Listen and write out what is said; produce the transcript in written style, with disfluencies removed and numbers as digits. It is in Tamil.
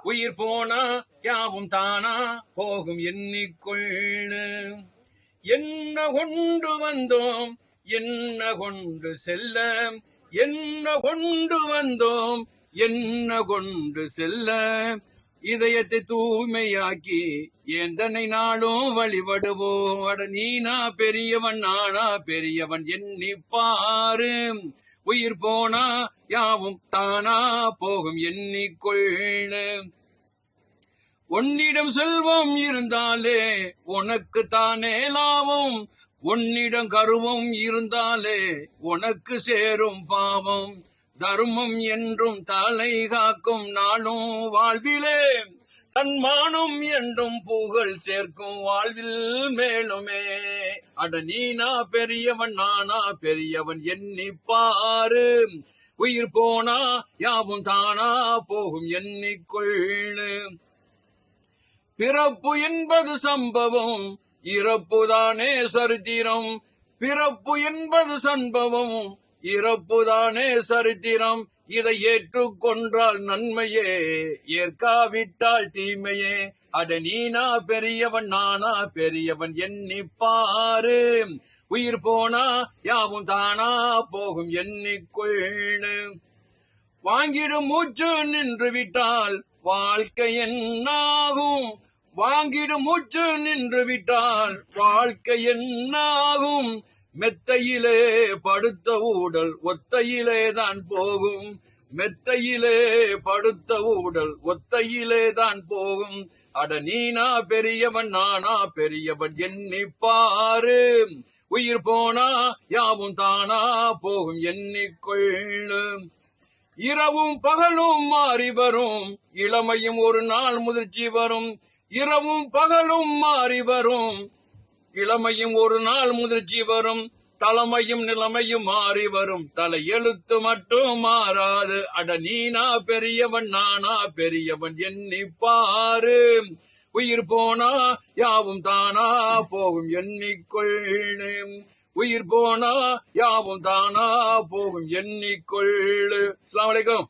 உயிர் போனா யாவும் தானா போகும் எண்ணிக்கொள்ளு. என்ன கொண்டு வந்தோம் என்ன கொண்டு செல்ல, என்ன கொண்டு வந்தோம் என்ன கொண்டு செல்ல. இதயத்தை தூய்மையாக்கி எந்தனை நாளும் வழிபடுவோம். அட நீனா பெரியவன் நானா பெரியவன் எண்ணிப்பாரு. உயிர் போனா யாவும் தானா போகும் எண்ணிக்கொள்ளு. உன்னிடம் செல்வம் இருந்தாலே உனக்கு தானே லாபம், உன்னிடம் கருவம் இருந்தாலே உனக்கு சேரும் பாவம். தர்மம் என்றும் தலை காக்கும் நாளும் வாழ்விலே, தன்மானம் என்றும் புகழ் சேர்க்கும் வாழ்வில் மேலுமே. அட நீனா பெரியவன் நானா பெரியவன் எண்ணிப்பாரு. உயிர் போனா யாவும் தானா போகும் எண்ணிக்கொள்ளு. பிறப்பு என்பது சம்பவம், இறப்புதானே சரித்திரம். பிறப்பு என்பது சம்பவம், இறப்புதானே சரித்திரம். இதை ஏற்றுக்கொண்டால் நன்மையே, ஏற்காவிட்டால் தீமையே. அட நீனா பெரியவன் நானா பெரியவன் எண்ணிப்பாரு. உயிர் போனா யாவும் தானா போகும் எண்ணிக்கொள்ளு. வாங்கிடும் மூச்சு நின்று விட்டால் வாழ்க்கை என்னாகும், வாங்கிடும் மூச்சு நின்று விட்டால் வாழ்க்கை என்னாகும். மெத்தையிலே படுத்த ஊடல் ஒத்தையிலே தான் போகும், மெத்தையிலே படுத்த ஊடல் ஒத்தையிலே தான் போகும். அட நீனா பெரியவன் நானா பெரியவன் எண்ணிப்பாரு. உயிர் போனா யாவும் தானா போகும் எண்ணிக்கொள்ளு. இரவும் பகலும் மாறி வரும், இளமையும் ஒரு நாள் முதிர்ச்சி வரும். இரவும் பகலும் மாறி வரும், இளமையும் ஒரு நாள் முதிர்ச்சி வரும். தலைமையும் நிலைமையும் மாறி வரும், தலை எழுத்து மட்டும் மாறாது. அட நீனா பெரியவன் நானா பெரியவன் எண்ணிப்பாரு. உயிர் போனா யாவும் தானா போகும் எண்ணிக்கொள்ளு. உயிர் போனா யாவும் தானா போகும் எண்ணிக்கொள்ளு. அஸ்ஸலாமு அலைக்கும்.